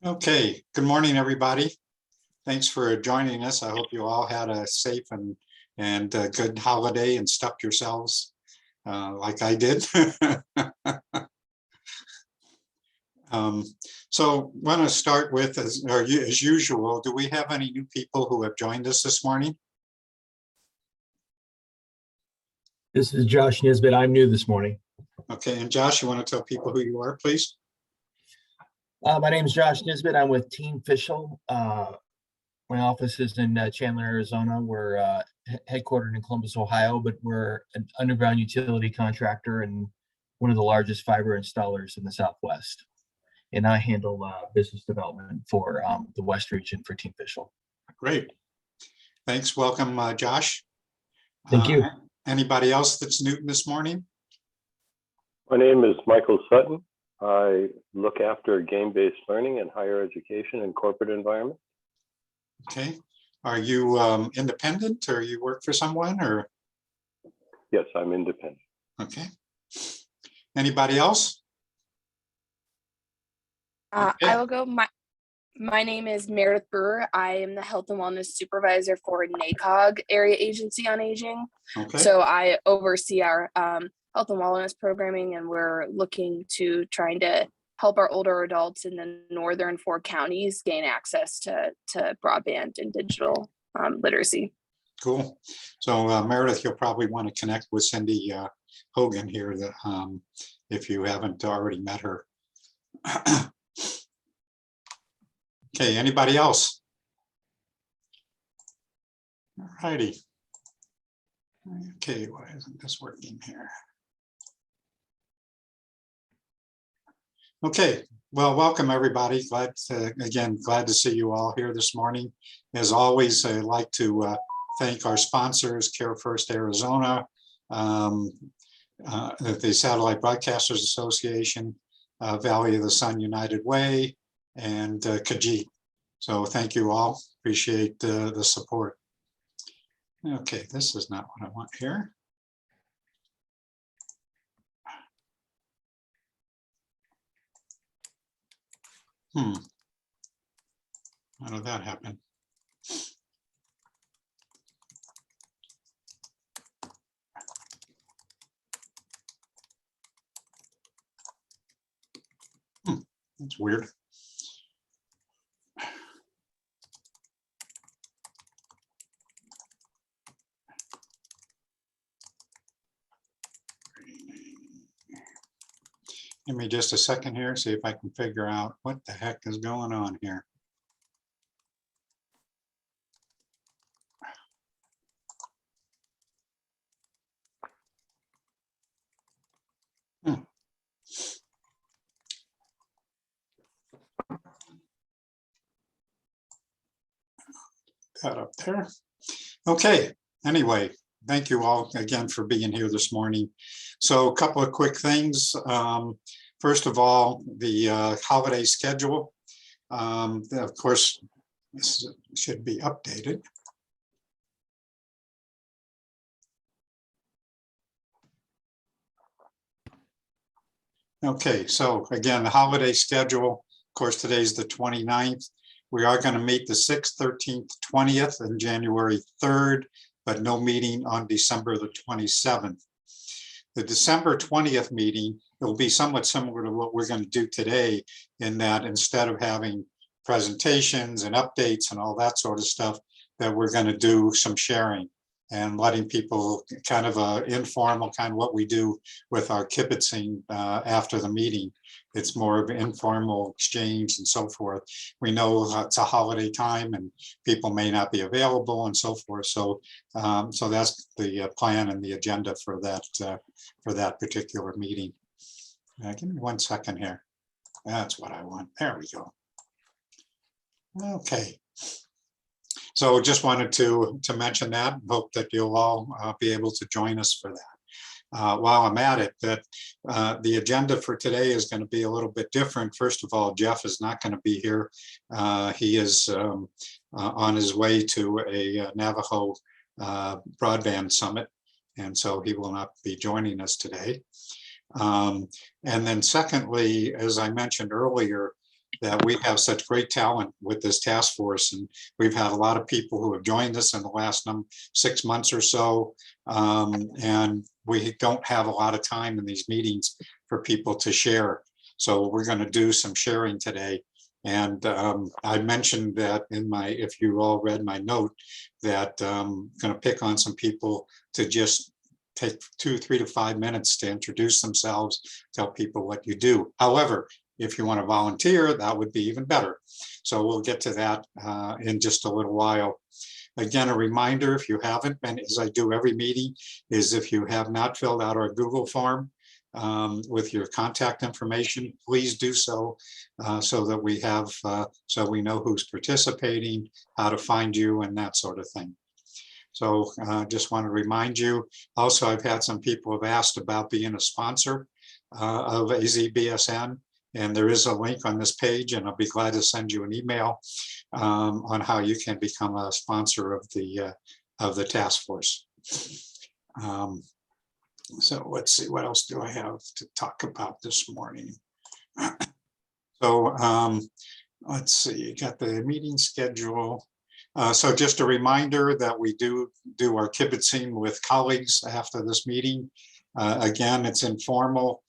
Okay, good morning, everybody. Thanks for joining us. I hope you all had a safe and good holiday and stuffed yourselves like I did. So want to start with, as usual, do we have any new people who have joined us this morning? This is Josh Nisbet. I'm new this morning. Okay, and Josh, you want to tell people who you are, please? My name is Josh Nisbet. I'm with Team Fishel. My office is in Chandler, Arizona. We're headquartered in Columbus, Ohio, but we're an underground utility contractor and one of the largest fiber installers in the Southwest. And I handle business development for the West region for Team Fishel. Great. Thanks. Welcome, Josh. Thank you. Anybody else that's new this morning? My name is Michael Sutton. I look after game-based learning in higher education and corporate environment. Okay. Are you independent, or you work for someone, or? Yes, I'm independent. Okay. Anybody else? Okay. I will go. My name is Meredith Brewer. I am the Health and Wellness Supervisor for NACOG, Area Agency on Aging. Okay. So I oversee our health and wellness programming, and we're looking to trying to help our older adults in the northern 4 counties gain access to broadband and digital literacy. Cool. So Meredith, you'll probably want to connect with Cindy Hogan here, if you haven't already met her. Okay, anybody else? All righty. Okay, why isn't this working here? Okay, well, welcome everybody. Glad to see you all here this morning. As always, I'd like to thank our sponsors, Care First Arizona, the Satellite Broadcasters Association, Valley of the Sun United Way, and Khajiit. So thank you all. Appreciate the support. Okay, this is not what I want here. How did that happen? That's weird. Give me just a second here, see if I can figure out what the heck is going on here. That up there. Okay, anyway, thank you all again for being here this morning. So a couple of quick things. First of all, the holiday schedule. Of course, this should be updated. Okay, so again, the holiday schedule, of course, today's the 29th. We are going to meet the 6th, 13th, 20th, and January 3rd, but no meeting on December the 27th. The December 20th meeting, it will be somewhat similar to what we're going to do today, in that instead of having presentations and updates and all that sort of stuff, that we're going to do some sharing and letting people kind of informal, kind of what we do with our kibitzing after the meeting. It's more of an informal exchange and so forth. We know it's a holiday time and people may not be available and so forth. So, so that's the plan and the agenda for that particular meeting. Give me 1 second here. That's what I want. There we go. Okay. So just wanted to mention that. Hope that you'll all be able to join us for that. While I'm at it, that the agenda for today is going to be a little bit different. First of all, Jeff is not going to be here. He is on his way to a Navajo broadband summit and so he will not be joining us today. And then secondly, as I mentioned earlier, that we have such great talent with this task force, and we've had a lot of people who have joined us in the last 6 months or so, and we don't have a lot of time in these meetings for people to share. So we're going to do some sharing today. And I mentioned that in my, if you all read my note, that I'm going to pick on some people to just take 2, 3 to 5 minutes to introduce themselves, tell people what you do. However, if you want to volunteer, that would be even better. So we'll get to that in just a little while. Again, a reminder, if you haven't been, as I do every meeting, is if you have not filled out our Google form with your contact information, please do so, so that we have, so we know who's participating, how to find you, and that sort of thing. So just want to remind you. Also, I've had some people have asked about being a sponsor of AZBSN. And there is a link on this page, and I'll be glad to send you an email on how you can become a sponsor of the task force. So let's see, what else do I have to talk about this morning? So let's see, got the meeting schedule. So just a reminder that we do our kibitzing with colleagues after this meeting. Again, it's informal.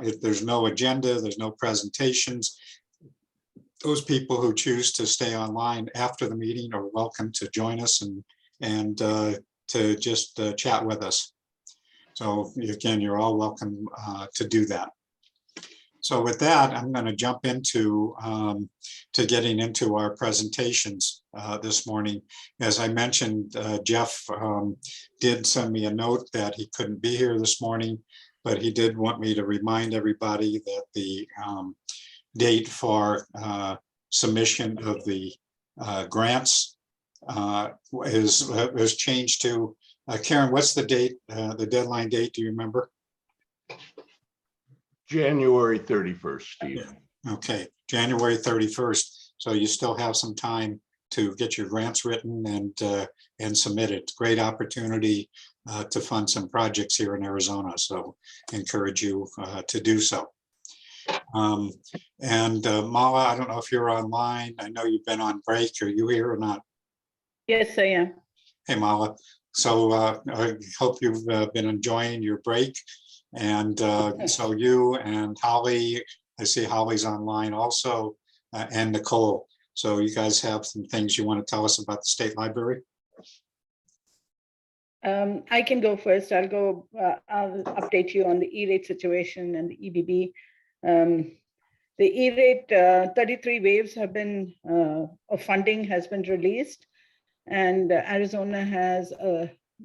If there's no agenda, there's no presentations. Those people who choose to stay online after the meeting are welcome to join us and to just chat with us. So again, you're all welcome to do that. So with that, I'm going to jump into to getting into our presentations this morning. As I mentioned, Jeff did send me a note that he couldn't be here this morning, but he did want me to remind everybody that the date for submission of the grants is changed to, Karen, what's the date, the deadline date, do you remember? January 31st, Steve. Okay, January 31st. So you still have some time to get your grants written and submitted. Great opportunity to fund some projects here in Arizona. So encourage you to do so. Mala, I don't know if you're online. I know you've been on break. Are you here or not? Yes, I am. Hey, Mala. So I hope you've been enjoying your break. And so you and Holly, I see Holly's online also, and Nicole. So you guys have some things you want to tell us about the State Library? I can go first. I'll update you on the E-rate situation and the EBB. The E-rate 33 waves have been, of funding has been released, and Arizona has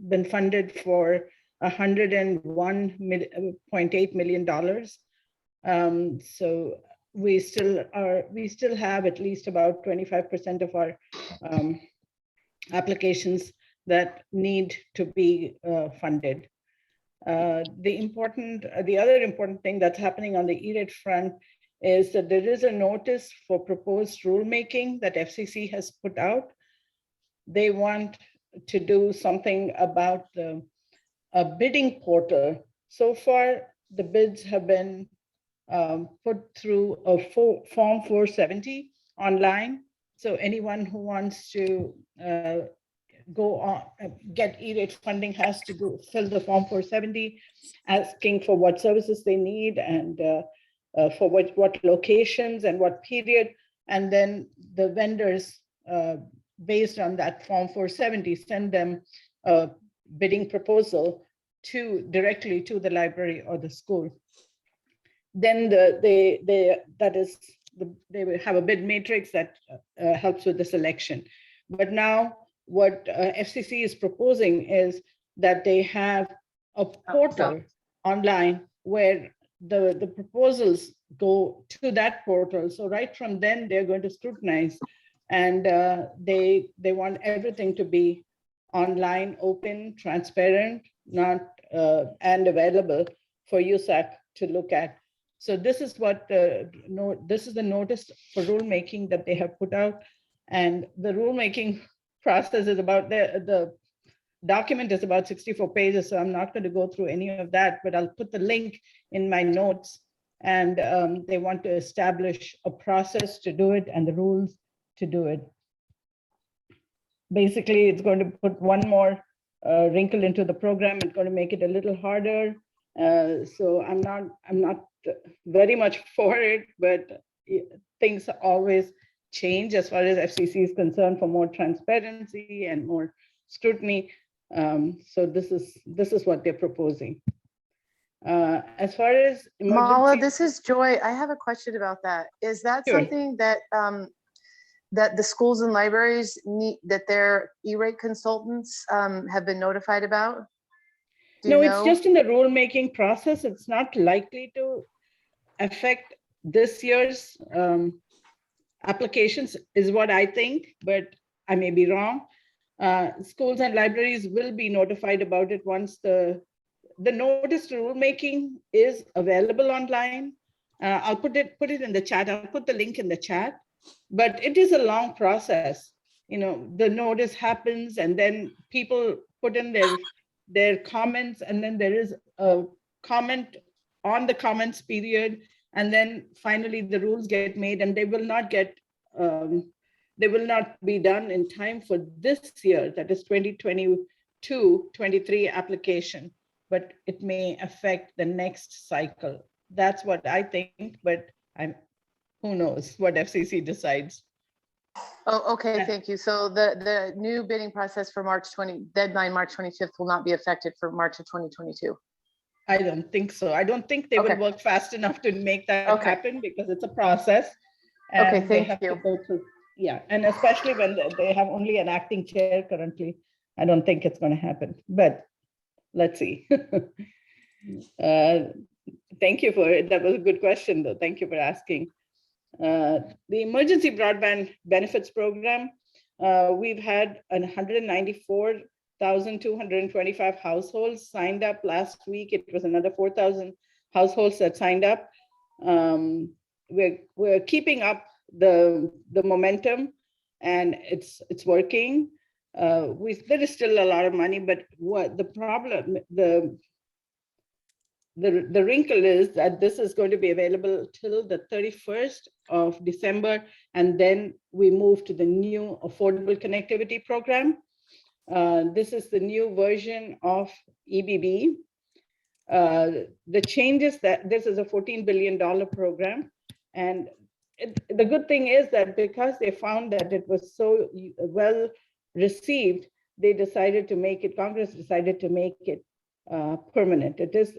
been funded for $101.8 million. So we still have at least about 25% of our applications that need to be funded. The other important thing that's happening on the E-rate front is that there is a notice for proposed rulemaking that FCC has put out. They want to do something about a bidding portal. So far, the bids have been put through a Form 470 online. So anyone who wants to go on, get E-rate funding has to go fill the Form 470, asking for what services they need and for what locations and what period. And then the vendors, based on that Form 470, send them a bidding proposal directly to the library or the school. Then they will have a bid matrix that helps with the selection. But now what FCC is proposing is that they have a portal online where the proposals go to that portal. So right from then they're going to scrutinize, and they want everything to be online, open, transparent, and available for USAC to look at. So this is what this is the notice for rulemaking that they have put out, and the rulemaking process is about the document is about 64 pages, so I'm not going to go through any of that, but I'll put the link in my notes. And they want to establish a process to do it and the rules to do it. Basically, it's going to put one more wrinkle into the program. It's going to make it a little harder. So I'm not very much for it, but things always change as far as FCC is concerned for more transparency and more scrutiny. So this is what they're proposing. As far as Mala, emergency- this is Joy. I have a question about that. Is that Sure. something that that the schools and libraries need, that their E-rate consultants have been notified about? Do you No, know? it's just in the rulemaking process. It's not likely to affect this year's applications, is what I think, but I may be wrong. Schools and libraries will be notified about it once the notice to rulemaking is available online. I'll put it in the chat. I'll put the link in the chat, but it is a long process. You know, the notice happens and then people put in their comments, and then there is a comment on the comments period. And then finally the rules get made, and they will not be done in time for this year, that is 2022-23 application, but it may affect the next cycle. That's what I think, but who knows what FCC decides. Oh, okay, Yeah. thank you. So the new bidding process for deadline March 25th will not be affected for March of 2022. I don't think so. I don't think they will Okay. work fast enough to make that Okay. happen, because it's a process. Okay, And they thank have to you. go through, yeah, and especially when they have only an acting chair currently, I don't think it's going to happen, but let's see. Thank you for it. That was a good question, though. Thank you for asking. The emergency broadband benefits program, we've had 194,225 households signed up last week. It was another 4,000 households that signed up. We're keeping up the momentum, and it's working. There is still a lot of money, but what the problem, the wrinkle is that this is going to be available till the 31st of December, and then we move to the new Affordable Connectivity Program. This is the new version of EBB. The changes that this is a $14 billion program, and the good thing is that because they found that it was so well received, they decided to make it. Congress decided to make it permanent. It is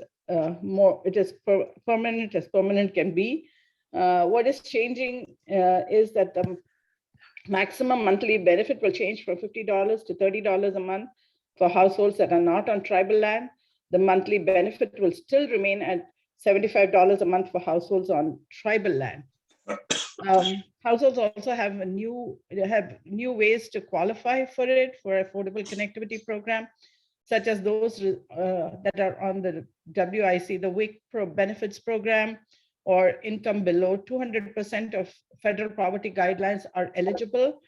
permanent as permanent can be. What is changing is that the maximum monthly benefit will change from $50 to $30 a month for households that are not on tribal land. The monthly benefit will still remain at $75 a month for households on tribal land. Households also have new ways to qualify for it, for Affordable Connectivity Program, such as those that are on the WIC, the WIC benefits program, or income below 200% of federal poverty guidelines are eligible.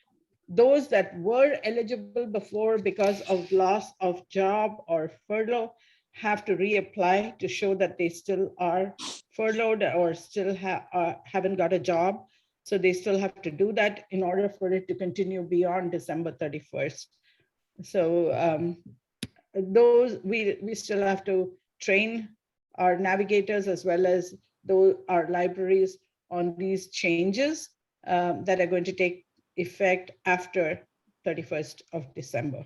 Those that were eligible before because of loss of job or furlough have to reapply to show that they still are furloughed or still haven't got a job. So they still have to do that in order for it to continue beyond December 31st. So those we still have to train our navigators as well as our libraries on these changes that are going to take effect after 31st of December.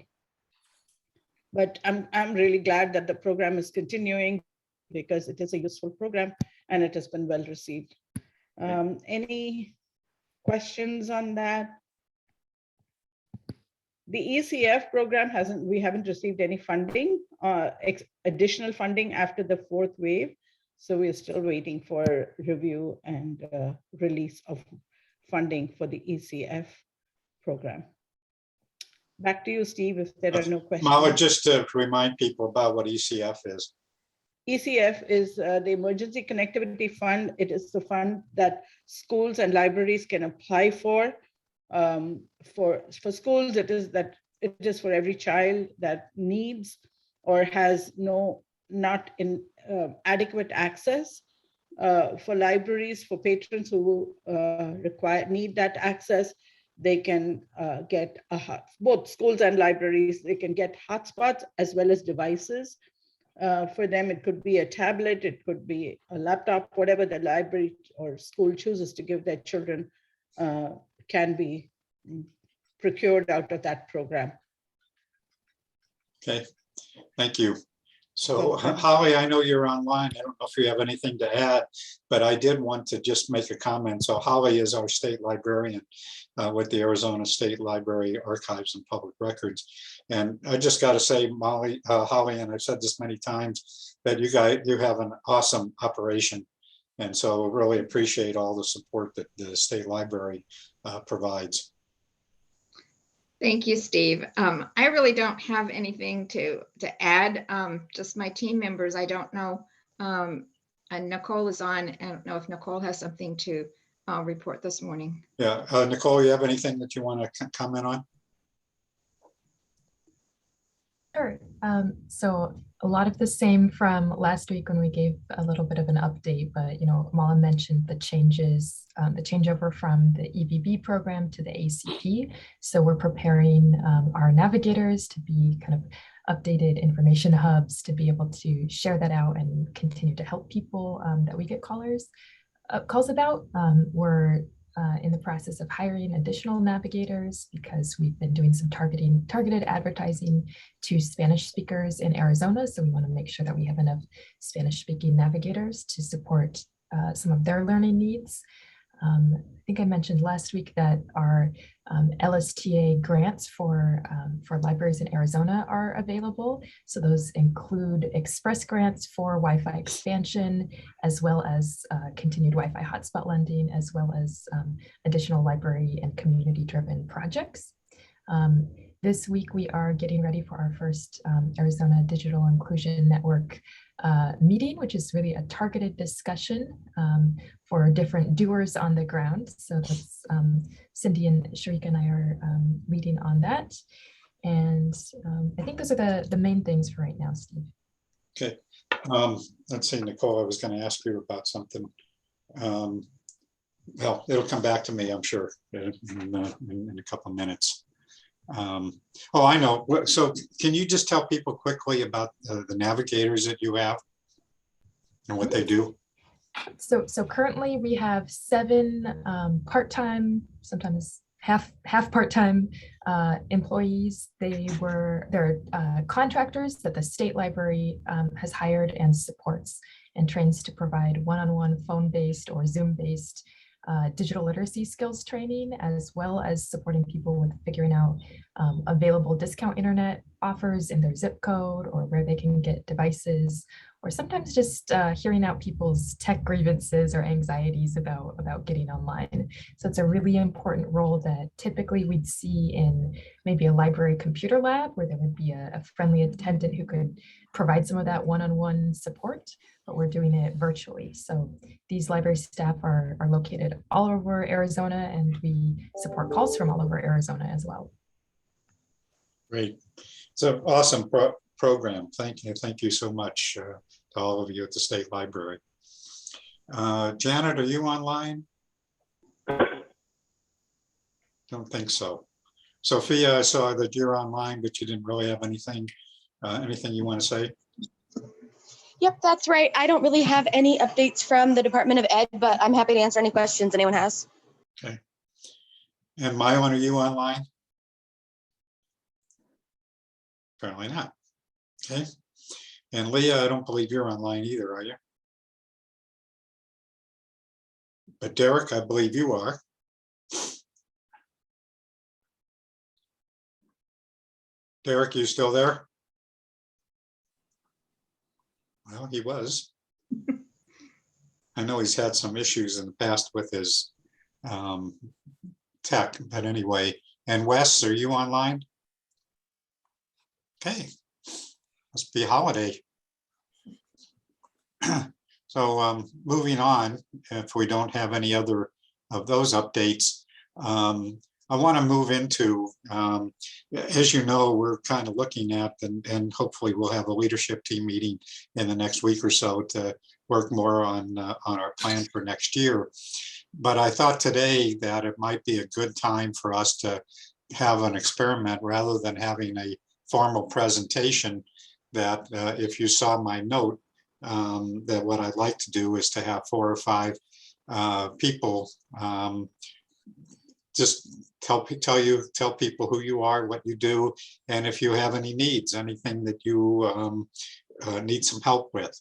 But I'm really glad that the program is continuing, because it is a useful program and it has been well received. Any questions on that? The ECF program we haven't received any funding, additional funding after the fourth wave. So we're still waiting for review and release of funding for the ECF program. Back to you, Steve, if there are no questions. Mala, just to remind people about what ECF is. ECF is the Emergency Connectivity Fund. It is the fund that schools and libraries can apply for. For schools, it is that it is for every child that needs or has not in adequate access. For libraries, for patrons who need that access, they can get both schools and libraries, they can get hotspots as well as devices. For them, it could be a tablet, it could be a laptop, whatever the library or school chooses to give their children can be procured out of that program. Okay, thank you. So Okay. Holly, I know you're online. I don't know if you have anything to add, but I did want to just make a comment. So Holly is our state librarian with the Arizona State Library Archives and Public Records. And I just got to say, Holly, and I've said this many times, that you have an awesome operation. And so really appreciate all the support that the state library provides. Thank you, Steve. I really don't have anything to add, just my team members. I don't know. And Nicole is on. I don't know if Nicole has something to report this morning. Yeah, Nicole, you have anything that you want to comment on? Sure. So a lot of the same from last week when we gave a little bit of an update, but Mala mentioned the changes, the changeover from the EBB program to the ACP. So we're preparing our navigators to be kind of updated information hubs to be able to share that out and continue to help people that we get calls about. We're in the process of hiring additional navigators because we've been doing some targeted advertising to Spanish speakers in Arizona. So we want to make sure that we have enough Spanish speaking navigators to support some of their learning needs. I think I mentioned last week that our LSTA grants for libraries in Arizona are available. So those include express grants for Wi-Fi expansion, as well as continued Wi-Fi hotspot lending, as well as additional library and community-driven projects. This week, we are getting ready for our first Arizona Digital Inclusion Network meeting, which is really a targeted discussion for different doers on the ground. So that's Cindy and Sharika and I are leading on that. And I think those are the main things for right now, Steve. Okay. Let's see, Nicole, I was going to ask you about something. Well, it'll come back to me, I'm sure, in a couple of minutes. Oh, I know. So can you just tell people quickly about the navigators that you have and what they do? So currently we have 7 part-time, sometimes half part-time employees. They're contractors that the state library has hired and supports and trains to provide one-on-one phone-based or Zoom-based digital literacy skills training, as well as supporting people with figuring out available discount internet offers in their zip code or where they can get devices, or sometimes just hearing out people's tech grievances or anxieties about getting online. So it's a really important role that typically we'd see in maybe a library computer lab where there would be a friendly attendant who could provide some of that one-on-one support, but we're doing it virtually. So these library staff are located all over Arizona, and we support calls from all over Arizona as well. Great. It's an awesome program. Thank you so much to all of you at the State Library. Janet, are you online? Don't think so. Sophia, I saw that you're online, but you didn't really have anything you want to say? Yep, that's right. I don't really have any updates from the Department of Ed, but I'm happy to answer any questions anyone has. Okay. And Mylon, are you online? Apparently not. Okay. And Leah, I don't believe you're online either, are you? But Derek, I believe you are. Derek, you still there? Well, he was. I know he's had some issues in the past with his tech, but anyway. And Wes, are you online? Okay, must be a holiday. So moving on, if we don't have any other of those updates, I want to move into, as you know, we're kind of looking at, and hopefully we'll have a leadership team meeting in the next week or so to work more on our plan for next year. But I thought today that it might be a good time for us to have an experiment rather than having a formal presentation, that if you saw my note, that what I'd like to do is to have 4 or 5 people just tell people who you are, what you do, and if you have any needs, anything that you need some help with.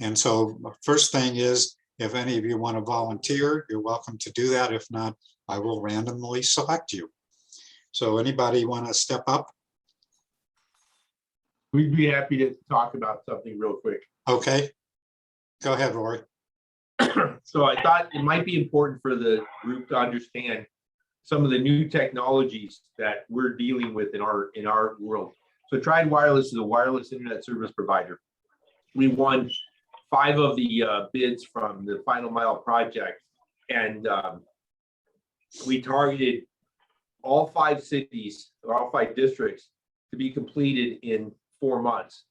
And so first thing is, if any of you want to volunteer, you're welcome to do that. If not, I will randomly select you. So anybody want to step up? We'd be happy to talk about something real quick. Okay, go ahead, Rory. So I thought it might be important for the group to understand some of the new technologies that we're dealing with in our world. So Triad Wireless is a wireless internet service provider. We won 5 of the bids from the Final Mile project, and we targeted all 5 cities or all 5 districts to be completed in 4 months.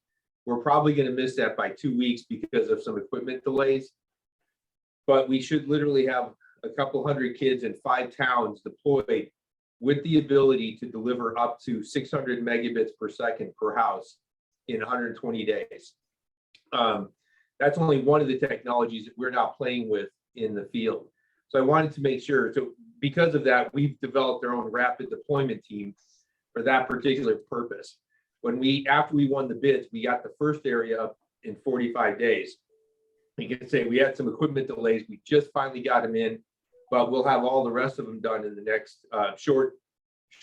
We're probably going to miss that by 2 weeks because of some equipment delays, but we should literally have a couple hundred kids in 5 towns deployed with the ability to deliver up to 600 megabits per second per house in 120 days. That's only one of the technologies that we're now playing with in the field. So I wanted to make sure, so because of that, we've developed our own rapid deployment team for that particular purpose. After we won the bids, we got the first area up in 45 days. You can say we had some equipment delays. We just finally got them in, but we'll have all the rest of them done in the next short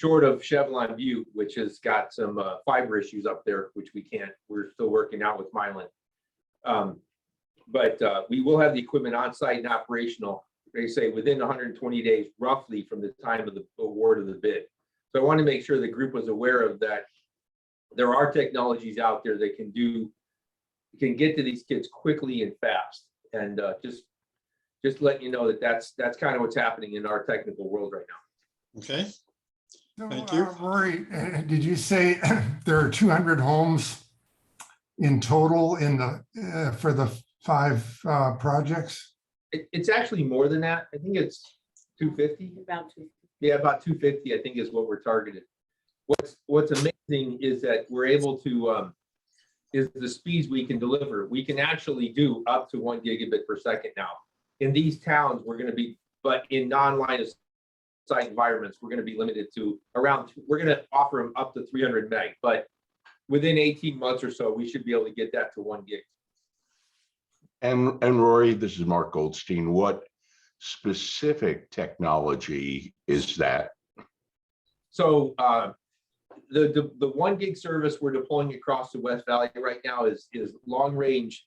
of Chevelon Butte, which has got some fiber issues up there, which we're still working out with Mylan. But we will have the equipment on site and operational, they say within 120 days, roughly from the time of the award of the bid. So I want to make sure the group was aware of that. There are technologies out there that can get to these kids quickly and fast. And just letting you know that that's kind of what's happening in our technical world right now. Okay. So, Thank you. Rory, did you say there are 200 homes in total for the 5 projects? It's actually more than that. I think it's 250. About 250. Yeah, about 250, I think, is what we're targeted. What's amazing is that we're able to is the speeds we can deliver. We can actually do up to 1 gigabit per second now. In these towns, we're going to be, but in non-line of sight environments, we're going to be limited to we're going to offer them up to 300 meg, but within 18 months or so, we should be able to get that to 1 gig. And Rory, this is Mark Goldstein. What specific technology is that? So the 1 gig service we're deploying across the West Valley right now is long range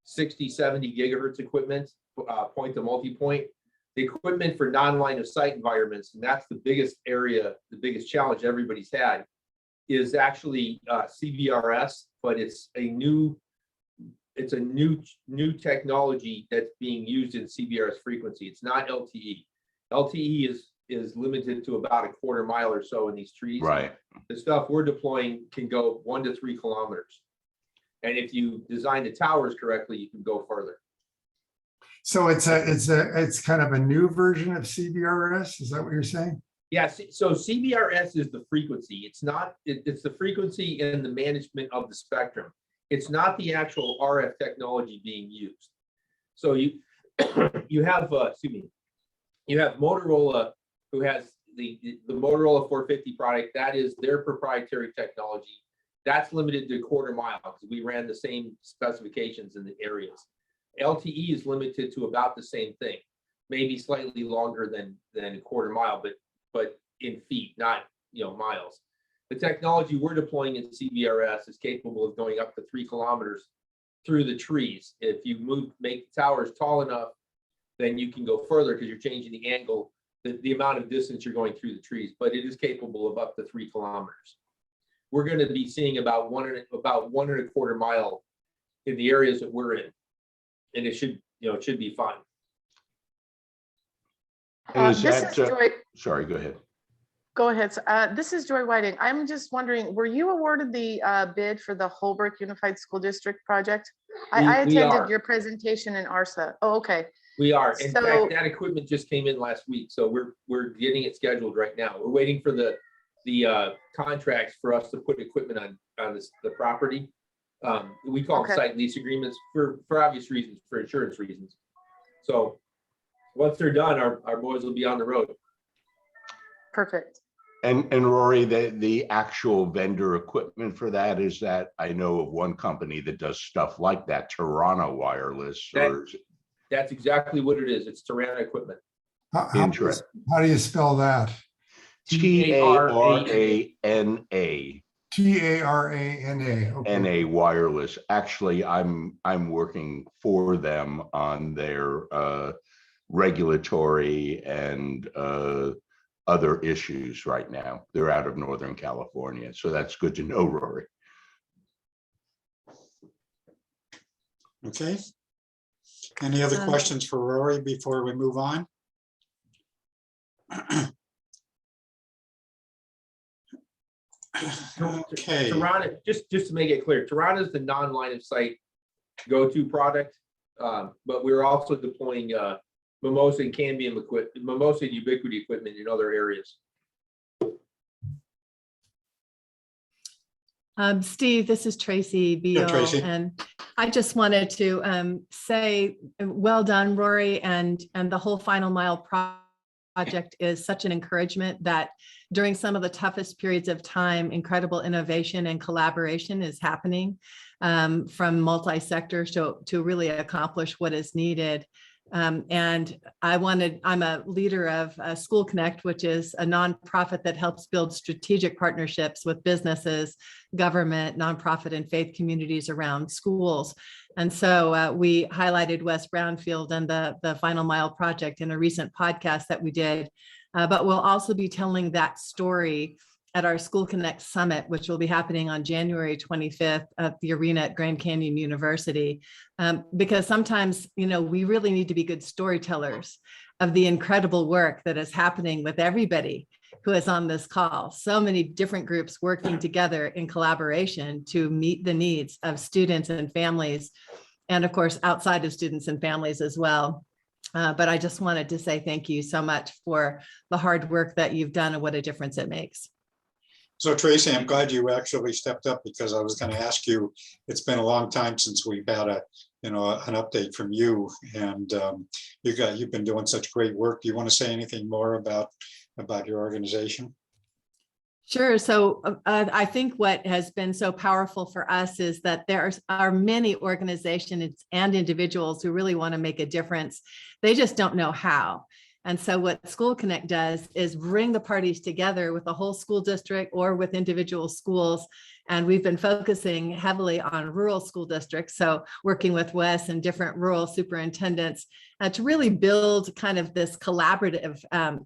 60, 70 gigahertz equipment, point to multi-point. The equipment for non-line of sight environments, and that's the biggest area, the biggest challenge everybody's had, is actually CBRS, but it's a new technology that's being used in CBRS frequency. It's not LTE. LTE is limited to about a quarter mile or so in these trees. Right. The stuff we're deploying can go 1 to 3 kilometers. And if you design the towers correctly, you can go further. So it's kind of a new version of CBRS. Is that what you're saying? Yes. So CBRS is the frequency. It's the frequency and the management of the spectrum. It's not the actual RF technology being used. So you have you have Motorola, who has the Motorola 450 product. That is their proprietary technology. That's limited to a quarter mile because we ran the same specifications in the areas. LTE is limited to about the same thing, maybe slightly longer than a quarter mile, but in feet, not miles. The technology we're deploying in CBRS is capable of going up to 3 kilometers through the trees. If you make the towers tall enough, then you can go further because you're changing the angle, the amount of distance you're going through the trees, but it is capable of up to 3 kilometers. We're going to be seeing about one and a quarter mile in the areas that we're in. And it should be fun. And is This that, is Joy. sorry, go ahead. Go ahead. This is Joy Whiting. I'm just wondering, were you awarded the bid for the Holbrook Unified School District project? I We attended are. your presentation in ARSA. Oh, okay. We are. In So- fact, that equipment just came in last week, so we're getting it scheduled right now. We're waiting for the contracts for us to put equipment on the property. We call them Okay. site lease agreements for obvious reasons, for insurance reasons. So once they're done, our boys will be on the road. Perfect. And Rory, the actual vendor equipment for that is that I know of one company that does stuff like that, Toronto Wireless or That's exactly what it is. It's Tarana equipment. Interest. How do you spell that? TARANA. TARANA. Okay. NA Wireless. Actually, I'm working for them on their regulatory and other issues right now. They're out of Northern California, so that's good to know, Rory. Okay. Any other questions for Rory before we move on? Okay. Tarana, just to make it clear, Tarana is the non-line of sight go-to product, but we're also deploying Mimosa and Cambium equipment, Mimosa and Ubiquity equipment in other areas. Steve, this is Tracy Beal, Tracy. and I just wanted to say, well done, Rory, and the whole Final Mile project is such an encouragement that during some of the toughest periods of time, incredible innovation and collaboration is happening from multi-sectors to really accomplish what is needed. And I'm a leader of School Connect, which is a nonprofit that helps build strategic partnerships with businesses, government, nonprofit, and faith communities around schools. And so we highlighted West Brownfield and the Final Mile project in a recent podcast that we did, but we'll also be telling that story at our School Connect Summit, which will be happening on January 25th at the arena at Grand Canyon University. Because sometimes, we really need to be good storytellers of the incredible work that is happening with everybody who is on this call. So many different groups working together in collaboration to meet the needs of students and families, and of course, outside of students and families as well. But I just wanted to say thank you so much for the hard work that you've done and what a difference it makes. So Tracy, I'm glad you actually stepped up, because I was going to ask you, it's been a long time since we've had an update from you, and you've been doing such great work. Do you want to say anything more about your organization? Sure. So I think what has been so powerful for us is that there are many organizations and individuals who really want to make a difference. They just don't know how. And so what School Connect does is bring the parties together with the whole school district or with individual schools. And we've been focusing heavily on rural school districts. So working with Wes and different rural superintendents to really build kind of this collaborative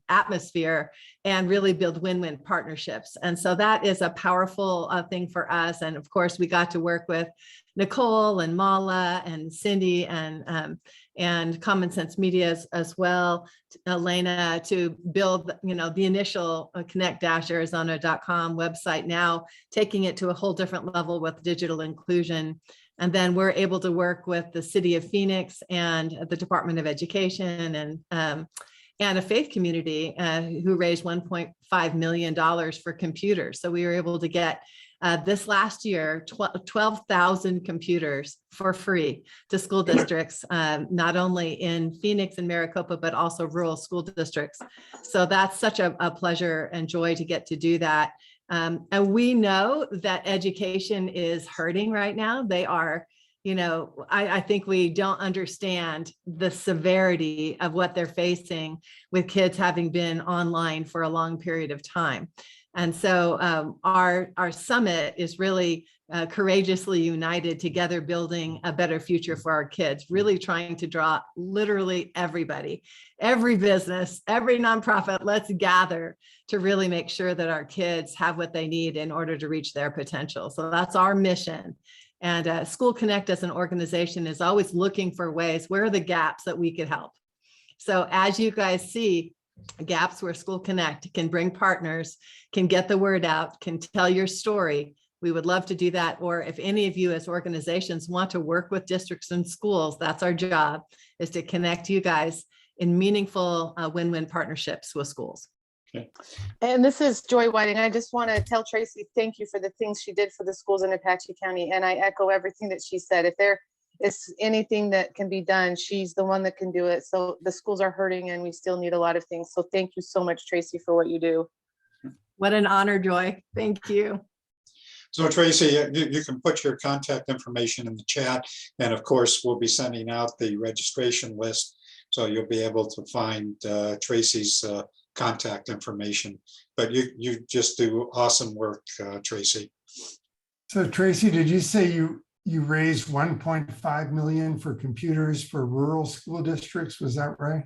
atmosphere and really build win-win partnerships. And so that is a powerful thing for us. And of course, we got to work with Nicole and Mala and Cindy and Common Sense Media as well, Elena, to build, the initial connect-arizona.com website, now taking it to a whole different level with digital inclusion. And then we're able to work with the City of Phoenix and the Department of Education and a faith community who raised $1.5 million for computers. So we were able to get this last year, 12,000 computers for free to school districts, not only in Phoenix and Maricopa, but also rural school districts. So that's such a pleasure and joy to get to do that. And we know that education is hurting right now. They are, I think we don't understand the severity of what they're facing with kids having been online for a long period of time. And so our summit is really courageously united together, building a better future for our kids, really trying to draw literally everybody, every business, every nonprofit. Let's gather to really make sure that our kids have what they need in order to reach their potential. So that's our mission. And School Connect as an organization is always looking for ways, where are the gaps that we could help? So as you guys see, gaps where School Connect can bring partners, can get the word out, can tell your story, we would love to do that. Or if any of you as organizations want to work with districts and schools, that's our job, is to connect you guys in meaningful win-win partnerships with schools. And this is Joy Whiting. I just want to tell Tracy, thank you for the things she did for the schools in Apache County. And I echo everything that she said. If there is anything that can be done, she's the one that can do it. So the schools are hurting and we still need a lot of things. So thank you so much, Tracy, for what you do. What an honor, Joy. Thank you. So Tracy, you can put your contact information in the chat. And of course, we'll be sending out the registration list. So you'll be able to find Tracy's contact information. But you just do awesome work, Tracy. So Tracy, did you say you raised 1.5 million for computers for rural school districts? Was that right?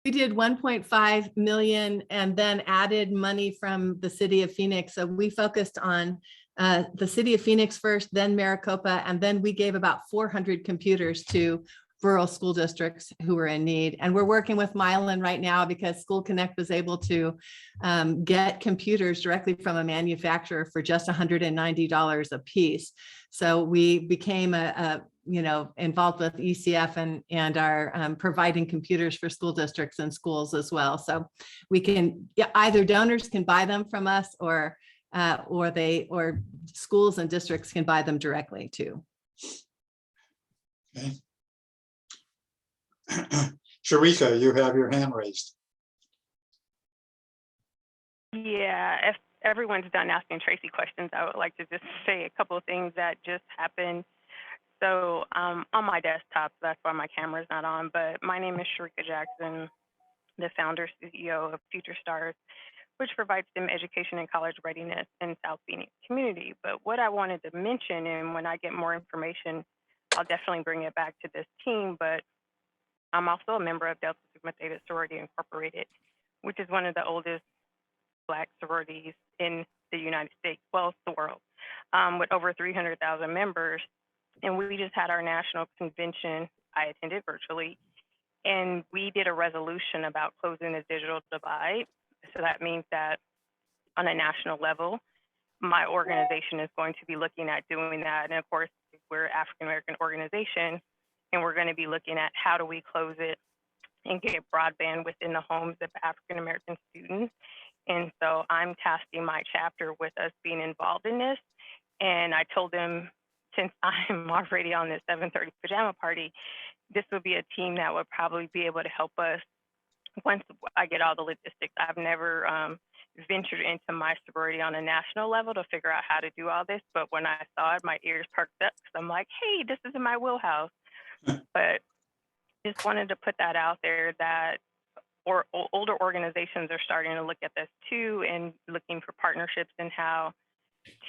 We did 1.5 million and then added money from the city of Phoenix. So we focused on the city of Phoenix first, then Maricopa, and then we gave about 400 computers to rural school districts who were in need. And we're working with Mylan right now because School Connect was able to get computers directly from a manufacturer for just $190 a piece. So we became involved with ECF and are providing computers for school districts and schools as well. So we can, either donors can buy them from us or schools and districts can buy them directly too. Okay. Sharika, you have your hand raised. Yeah, if everyone's done asking Tracy questions, I would like to just say a couple of things that just happened. So on my desktop, that's why my camera's not on, but my name is Sharika Jackson, the founder CEO of Future Stars, which provides STEM education and college readiness in South Phoenix community. But what I wanted to mention, and when I get more information, I'll definitely bring it back to this team, but I'm also a member of Delta Sigma Theta Sorority Incorporated, which is one of the oldest Black sororities in the United States, well, the world, with over 300,000 members. And we just had our national convention. I attended virtually, and we did a resolution about closing the digital divide. So that means that on a national level, my organization is going to be looking at doing that. And of course, we're an African-American organization, and we're going to be looking at how do we close it and get broadband within the homes of African-American students. And so I'm tasking my chapter with us being involved in this. And I told them, since I'm already on this 7:30 pajama party, this would be a team that would probably be able to help us once I get all the logistics. I've never ventured into my sorority on a national level to figure out how to do all this. But when I saw it, my ears perked up because I'm like, hey, this is in my wheelhouse. But just wanted to put that out there that older organizations are starting to look at this too and looking for partnerships and how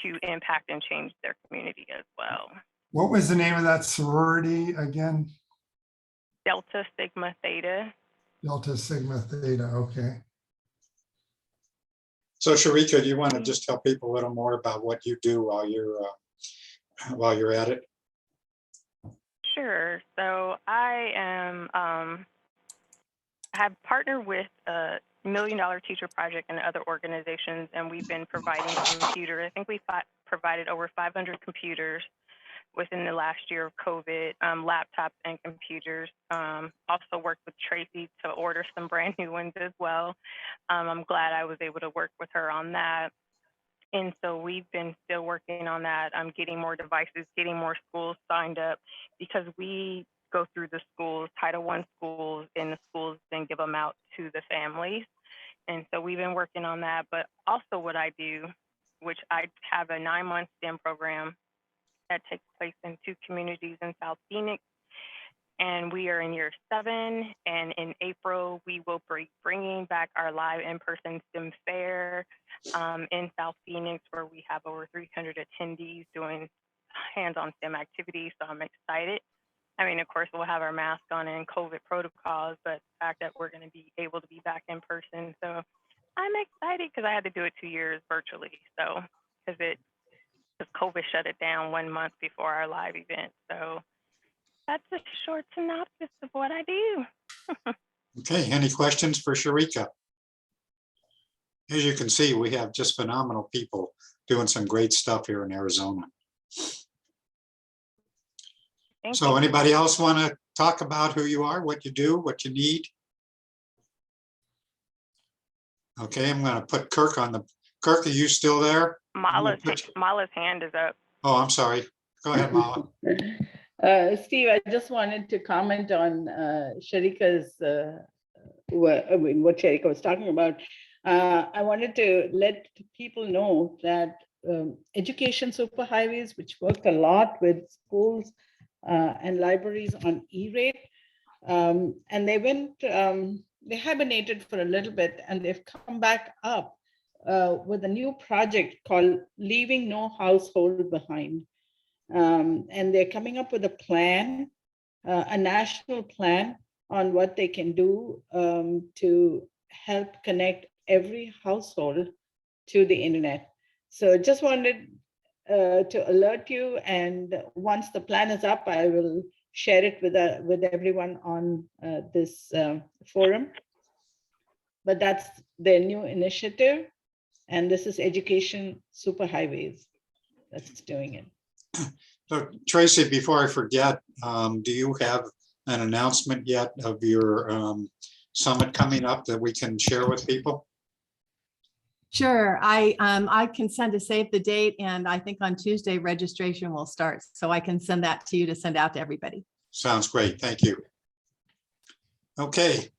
to impact and change their community as well. What was the name of that sorority again? Delta Sigma Theta. Delta Sigma Theta, okay. So Sharika, do you want to just tell people a little more about what you do while you're at it? Sure. So I am have partnered with a $1 Million Teacher Project and other organizations, and we've been providing computers. I think we provided over 500 computers within the last year of COVID, laptops and computers. Also worked with Tracy to order some brand new ones as well. I'm glad I was able to work with her on that. And so we've been still working on that. I'm getting more devices, getting more schools signed up, because we go through the schools, Title I schools, and the schools then give them out to the families. And so we've been working on that. But also what I do, which I have a 9-month STEM program that takes place in 2 communities in South Phoenix. And we are in year 7. And in April, we will be bringing back our live in-person STEM fair in South Phoenix, where we have over 300 attendees doing hands-on STEM activities. So I'm excited. I mean, of course, we'll have our mask on and COVID protocols, but the fact that we're going to be able to be back in person. So I'm excited because I had to do it 2 years virtually. So because COVID shut it down 1 month before our live event. So that's a short synopsis of what I do. Okay, any questions for Sharika? as you can see, we have just phenomenal people doing some great stuff here in Arizona. Thank So you. anybody else want to talk about who you are, what you do, what you need? Okay, I'm going to put Kirk on the, Kirk, are you still there? Mala's hand is up. Oh, I'm sorry. Go ahead, Mala. Steve, I just wanted to comment on Sharika's, what Sharika was talking about. I wanted to let people know that education superhighways, which work a lot with schools and libraries on E-rate, and they went, they hibernated for a little bit and they've come back up with a new project called Leaving No Household Behind. And they're coming up with a plan, a national plan on what they can do to help connect every household to the internet. So just wanted to alert you, and once the plan is up, I will share it with everyone on this forum. But that's their new initiative, and this is Education Superhighways that's doing it. So Tracy, before I forget, do you have an announcement yet of your summit coming up that we can share with people? Sure, I can send a save the date, and I think on Tuesday registration will start. So I can send that to you to send out to everybody. Sounds great. Thank you. Okay.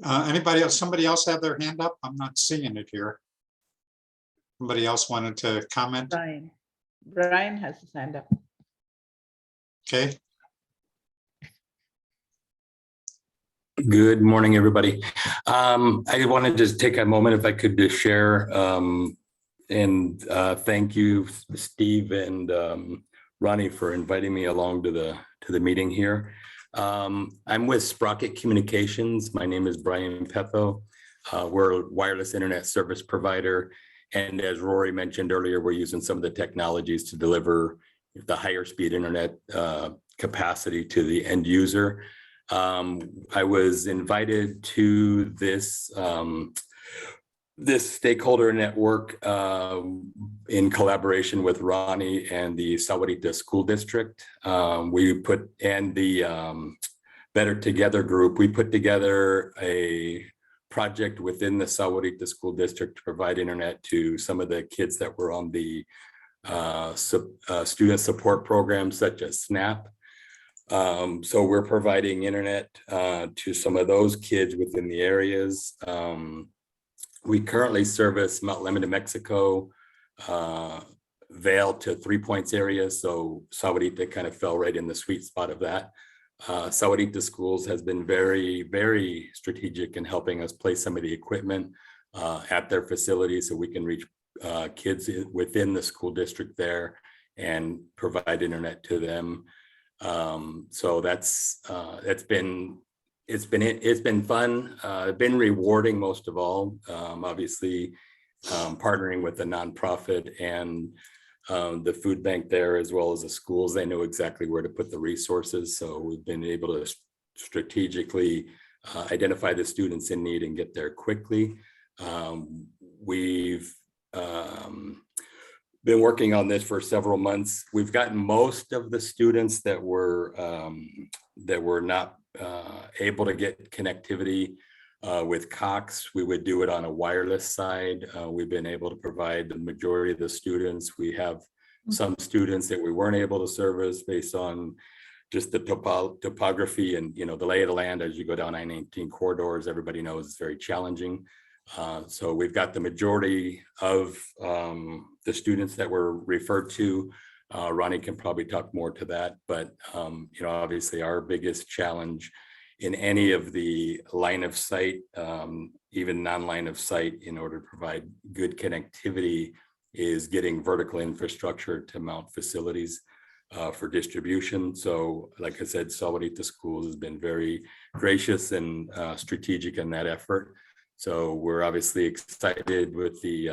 Anybody else? Somebody else have their hand up? I'm not seeing it here. Somebody else wanted to comment? Brian has his hand up. Okay. Good morning, everybody. I wanted to just take a moment, if I could, to share and thank you, Steve and Ronnie, for inviting me along to the meeting here. I'm with Sprocket Communications. My name is Brian Petho. We're a wireless internet service provider. And as Rory mentioned earlier, we're using some of the technologies to deliver the higher speed internet capacity to the end user. I was invited to this this stakeholder network in collaboration with Ronnie and the Sahuarita School District. We put, and the Better Together group, we put together a project within the Sahuarita School District to provide internet to some of the kids that were on the student support programs such as SNAP. So we're providing internet to some of those kids within the areas. We currently service Mount Lemmon, Mexico, Vail to 3 Points area. So Sahuarita kind of fell right in the sweet spot of that. Sahuarita Schools has been very, very strategic in helping us place some of the equipment at their facilities so we can reach kids within the school district there and provide internet to them. So that's it's been fun, been rewarding most of all. Obviously, partnering with the nonprofit and the food bank there, as well as the schools, they know exactly where to put the resources. So we've been able to strategically identify the students in need and get there quickly. We've been working on this for several months. We've gotten most of the students that were not able to get connectivity with Cox. We would do it on a wireless side. We've been able to provide the majority of the students. We have some students that we weren't able to service based on just the topography and, you know, the lay of the land as you go down I-19 corridors. Everybody knows it's very challenging. So we've got the majority of the students that were referred to. Ronnie can probably talk more to that, but you know, obviously our biggest challenge in any of the line of sight, even non-line of sight, in order to provide good connectivity, is getting vertical infrastructure to mount facilities for distribution. So like I said, Sahuarita Schools has been very gracious and strategic in that effort. So we're obviously excited with the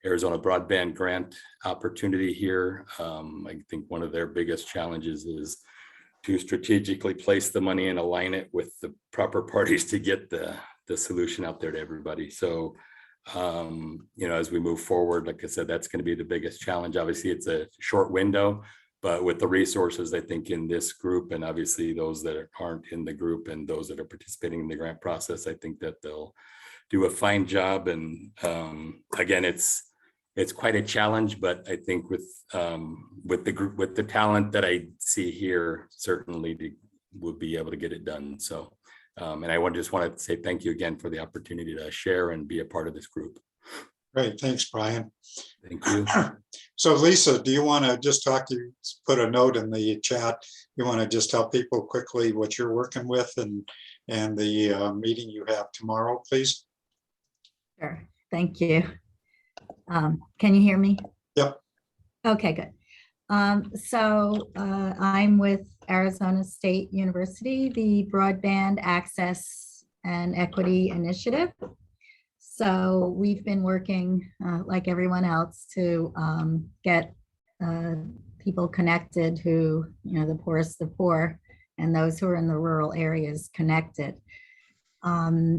Arizona Broadband Grant opportunity here. I think one of their biggest challenges is to strategically place the money and align it with the proper parties to get the solution out there to everybody. So You know, as we move forward, like I said, that's going to be the biggest challenge. Obviously, it's a short window, but with the resources, I think in this group, and obviously those that aren't in the group and those that are participating in the grant process, I think that they'll do a fine job. And again, it's quite a challenge, but I think with the group, with the talent that I see here, certainly we'll be able to get it done. So, and I just want to say thank you again for the opportunity to share and be a part of this group. Great, thanks, Brian. Thank you. So Lisa, do you want to just you put a note in the chat? You want to just tell people quickly what you're working with and the meeting you have tomorrow, please? Sure, thank you. Can you hear me? Yep. Okay, good. So I'm with Arizona State University, the Broadband Access and Equity Initiative. So we've been working like everyone else to get people connected who, you know, the poorest of poor and those who are in the rural areas connected.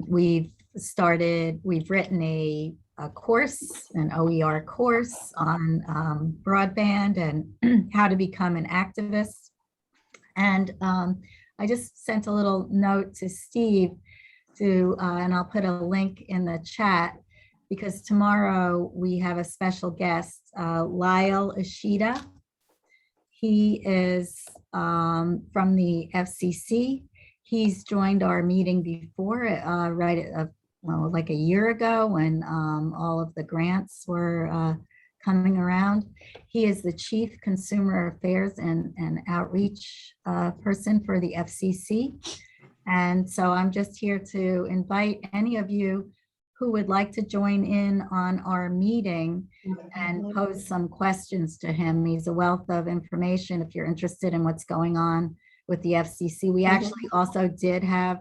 We've written a course, an OER course on broadband and how to become an activist. And I just sent a little note to Steve and I'll put a link in the chat, because tomorrow we have a special guest, Lyle Ishida. He is from the FCC. He's joined our meeting before, well, like a year ago when all of the grants were coming around. He is the Chief Consumer Affairs and Outreach person for the FCC. And so I'm just here to invite any of you who would like to join in on our meeting and pose some questions to him. He's a wealth of information if you're interested in what's going on with the FCC. We actually also did have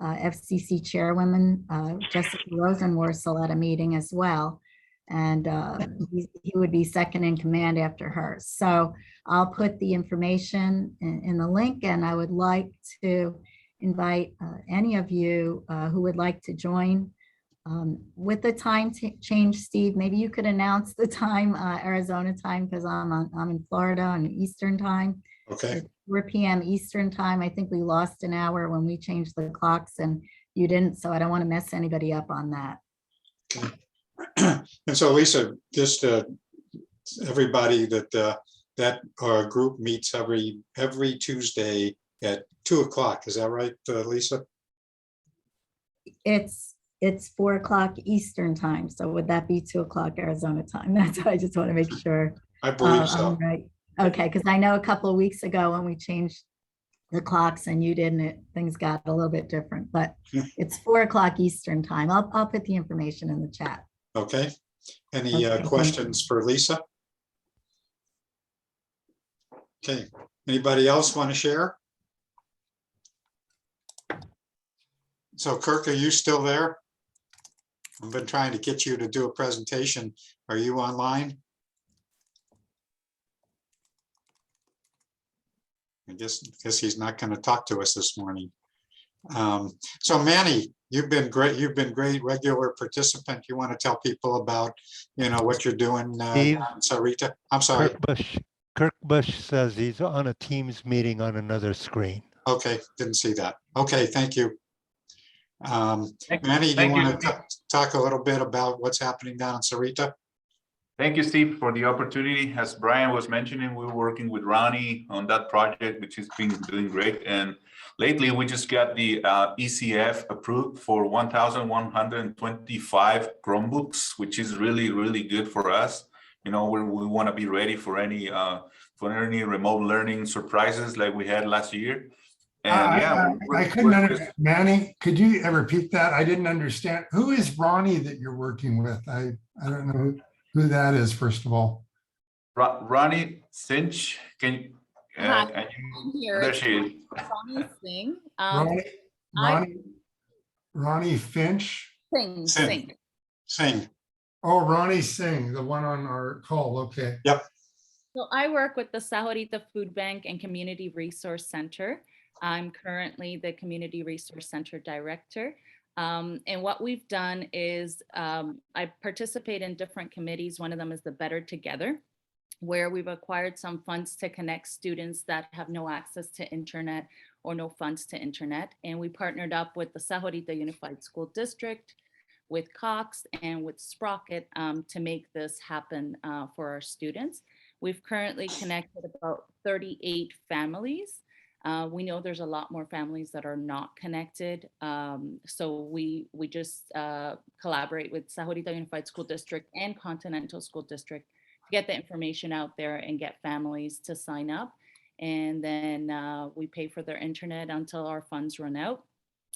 FCC Chairwoman Jessica Rosenworcel at a meeting as well. And he would be second in command after her. So I'll put the information in the link, and I would like to invite any of you who would like to join. With the time change, Steve, maybe you could announce the time, Arizona time, because I'm in Florida on Eastern time. Okay. It's 4 p.m. Eastern time. I think we lost an hour when we changed the clocks and you didn't, so I don't want to mess anybody up on that. Okay. And so Lisa, just everybody that group meets every Tuesday at 2 o'clock. Is that right, Lisa? It's 4 o'clock Eastern time. So would that be 2 o'clock Arizona time? That's what I just want to make sure. I believe so. Right. Okay, because I know a couple of weeks ago when we changed the clocks and you didn't, things got a little bit different, but it's 4 o'clock Eastern time. I'll put the information in the chat. Okay. Any questions for Lisa? Okay. Anybody else want to share? So Kirk, are you still there? I've been trying to get you to do a presentation. Are you online? I guess he's not going to talk to us this morning. So Manny, you've been great. You've been great regular participant. You want to tell people about, you know, what you're doing in Sarita? I'm sorry. Kirk Bush says he's on a Teams meeting on another screen. Okay, didn't see that. Okay, thank you. Manny, do you want to talk a little bit about what's happening down in Sarita? Thank you, Steve, for the opportunity. As Brian was mentioning, we're working with Ronnie on that project, which has been doing great. And lately, we just got the ECF approved for 1,125 Chromebooks, which is really, really good for us. You know, we want to be ready for any remote learning surprises like we had last year. And yeah, I couldn't understand. Manny, could you repeat that? I didn't understand. Who is Ronnie that you're working with? I don't know who that is, first of all. Ronnie Cinch, can I'm here. there she is. Ronnie Singh. Ronnie Finch? Singh. Oh, Ronnie Singh, the one on our call. Okay. Yep. So I work with the Sahuarita Food Bank and Community Resource Center. I'm currently the Community Resource Center Director. And what we've done is I participate in different committees. One of them is the Better Together, where we've acquired some funds to connect students that have no access to internet or no funds to internet. And we partnered up with the Sahuarita Unified School District, with Cox, and with Sprocket to make this happen for our students. We've currently connected about 38 families. We know there's a lot more families that are not connected. So we just collaborate with Sahuarita Unified School District and Continental School District to get the information out there and get families to sign up. And then we pay for their internet until our funds run out.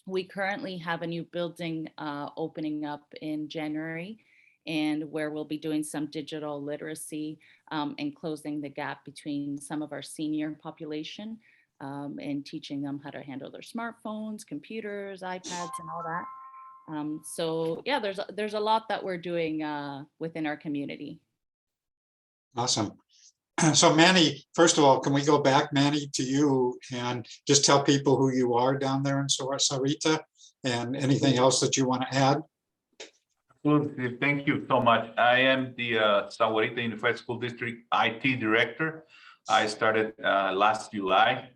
We currently have a new building opening up in January, and where we'll be doing some digital literacy and closing the gap between some of our senior population and teaching them how to handle their smartphones, computers, iPads, and all that. So yeah, there's a lot that we're doing within our community. Awesome. So Manny, first of all, can we go back, Manny, to you and just tell people who you are down there in Sahuarita and anything else that you want to add? Absolutely. Thank you so much. I am the Sahuarita Unified School District IT Director. I started last July.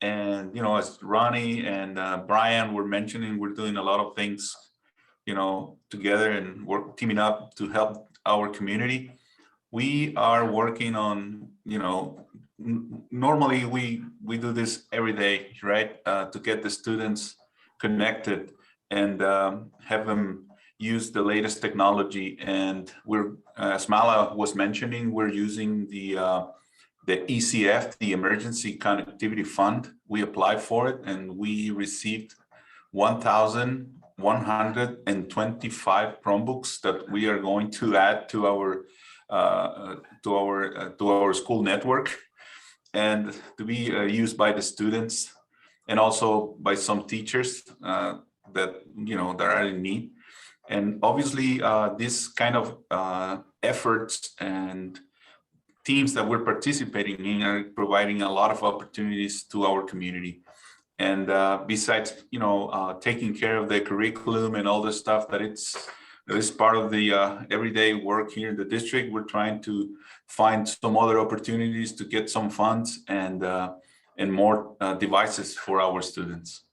And, you know, as Ronnie and Brian were mentioning, we're doing a lot of things, you know, together, and we're teaming up to help our community. We are working on, you know, normally we do this every day, right? To get the students connected and have them use the latest technology. And we're, as Mala was mentioning, we're using the ECF, the Emergency Connectivity Fund. We applied for it and we received 1,125 Chromebooks that we are going to add to our school network, and to be used by the students and also by some teachers that, you know, that are in need. And obviously this kind of efforts and teams that we're participating in are providing a lot of opportunities to our community. And besides, you know, taking care of the curriculum and all the stuff that it's part of the everyday work here in the district, we're trying to find some other opportunities to get some funds and more devices for our students.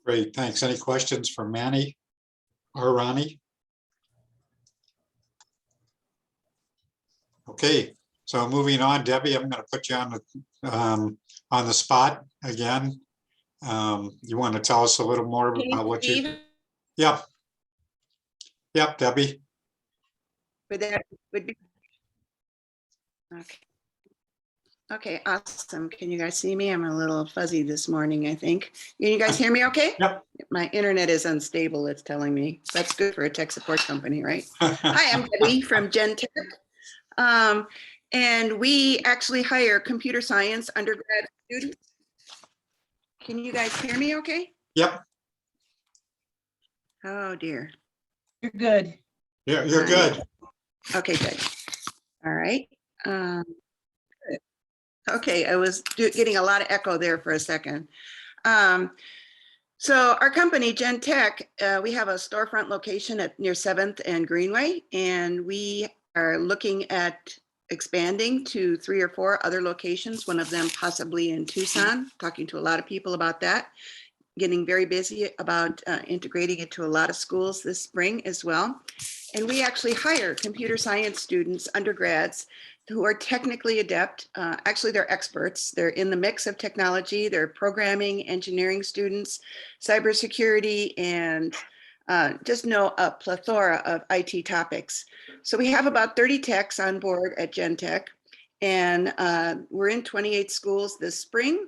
Great, thanks. Any questions for Manny or Ronnie? Okay, so moving on, Debbie, I'm going to put you on the spot again. You want to tell us a little more about what you? Yep. Yep, Debbie. Would that be okay? Okay, awesome. Can you guys see me? I'm a little fuzzy this morning, I think. Can you guys hear me okay? Yep. My internet is unstable, it's telling me. That's good for a tech support company, right? Hi, I'm Debbie from Gentech. And we actually hire computer science undergrad students. Can you guys hear me okay? Yep. Oh dear. You're good. Yeah, you're good. Okay, good. All right. Good. Okay, I was getting a lot of echo there for a second. So our company, Gentech, we have a storefront location near 7th and Greenway, and we are looking at expanding to 3 or 4 other locations, one of them possibly in Tucson, talking to a lot of people about that, getting very busy about integrating it to a lot of schools this spring as well. And we actually hire computer science students, undergrads, who are technically adept. Actually, they're experts. They're in the mix of technology. They're programming, engineering students, cybersecurity, and just know a plethora of IT topics. So we have about 30 techs on board at Gentech, and we're in 28 schools this spring,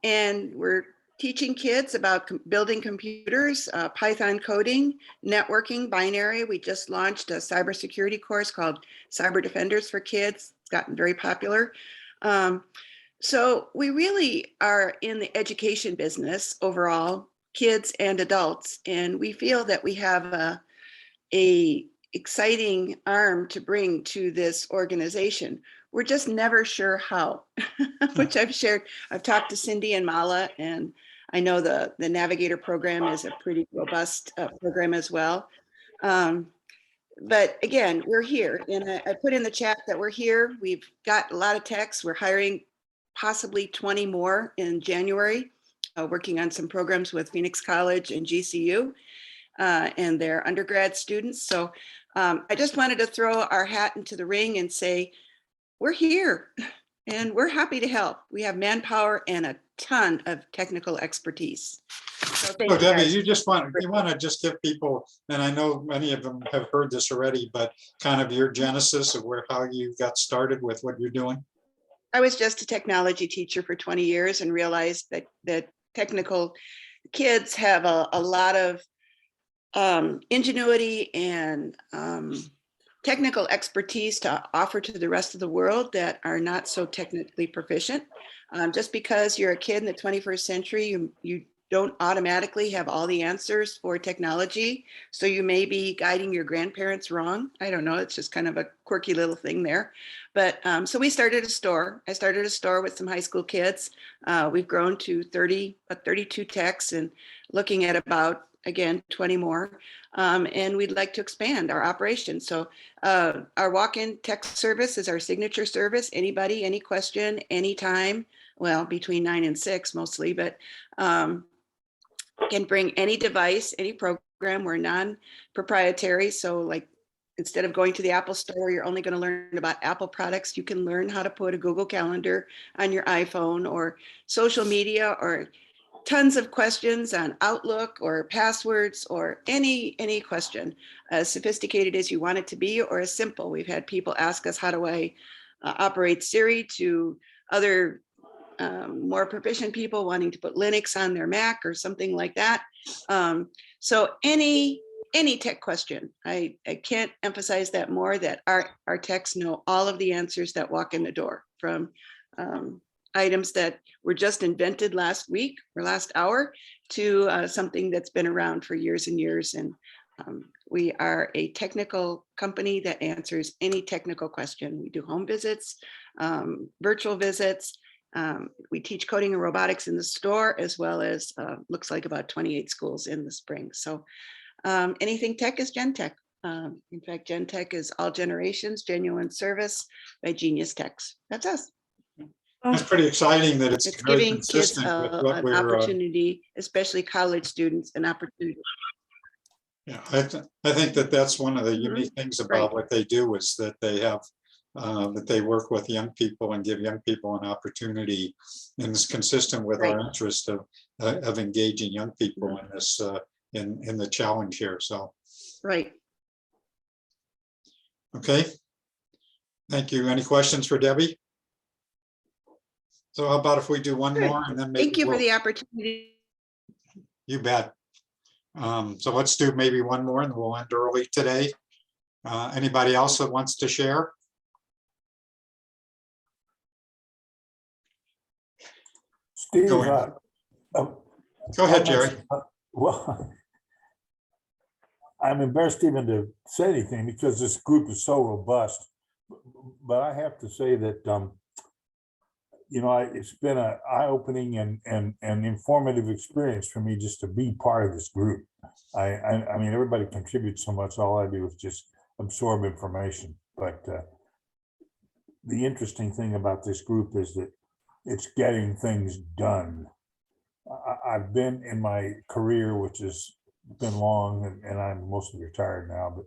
and we're teaching kids about building computers, Python coding, networking, binary. We just launched a cybersecurity course called Cyber Defenders for Kids. It's gotten very popular. So we really are in the education business overall, kids and adults, and we feel that we have a exciting arm to bring to this organization. We're just never sure how, which I've shared. I've talked to Cindy and Mala and I know the Navigator program is a pretty robust program as well. But again, we're here, and I put in the chat that we're here. We've got a lot of techs. We're hiring possibly 20 more in January, working on some programs with Phoenix College and GCU and their undergrad students. So I just wanted to throw our hat into the ring and say, we're here and we're happy to help. We have manpower and a ton of technical expertise. So thank So you, Debbie, guys. you want to just give people, and I know many of them have heard this already, but kind of your genesis of how you got started with what you're doing? I was just a technology teacher for 20 years and realized that technical kids have a lot of ingenuity and technical expertise to offer to the rest of the world that are not so technically proficient. Just because you're a kid in the 21st century, you don't automatically have all the answers for technology. So you may be guiding your grandparents wrong. I don't know, it's just kind of a quirky little thing there. But so we started a store. I started a store with some high school kids. We've grown to 32 techs and looking at about, again, 20 more. And we'd like to expand our operation. So our walk-in tech service is our signature service. Anybody, any question, anytime, well, between 9 and 6 mostly, but can bring any device, any program. We're non-proprietary. So like, instead of going to the Apple store, you're only going to learn about Apple products. You can learn how to put a Google Calendar on your iPhone or social media or tons of questions on Outlook or passwords or any question, as sophisticated as you want it to be or as simple. We've had people ask us, how do I operate Siri, to other more proficient people wanting to put Linux on their Mac or something like that. So any tech question, I can't emphasize that more, that our techs know all of the answers that walk in the door, from items that were just invented last week or last hour to something that's been around for years and years. And we are a technical company that answers any technical question. We do home visits, virtual visits. We teach coding and robotics in the store, as well as looks like about 28 schools in the spring. So anything tech is Gen Tech. In fact, Gen Tech is all generations, genuine service by Genius Techs. That's us. It's pretty exciting that it's very giving kids consistent with what an we're. opportunity, especially college students, an opportunity. Yeah, I think that's one of the unique things about what they do, is that they have that they work with young people and give young people an opportunity, and it's consistent with our interest of engaging young people in this in the challenge here. So right. Okay, thank you. Any questions for Debbie? So how about if we do one more and then maybe Thank you for the opportunity. You bet. So let's do maybe one more and we'll end early today. Anybody else that wants to share? Steve, Go ahead, Jerry. Well, I'm embarrassed even to say anything because this group is so robust. But I have to say that, you know, it's been an eye-opening and informative experience for me just to be part of this group. I mean, everybody contributes so much. All I do is just absorb information. But the interesting thing about this group is that it's getting things done. I've been in my career, which has been long, and I'm mostly retired now, but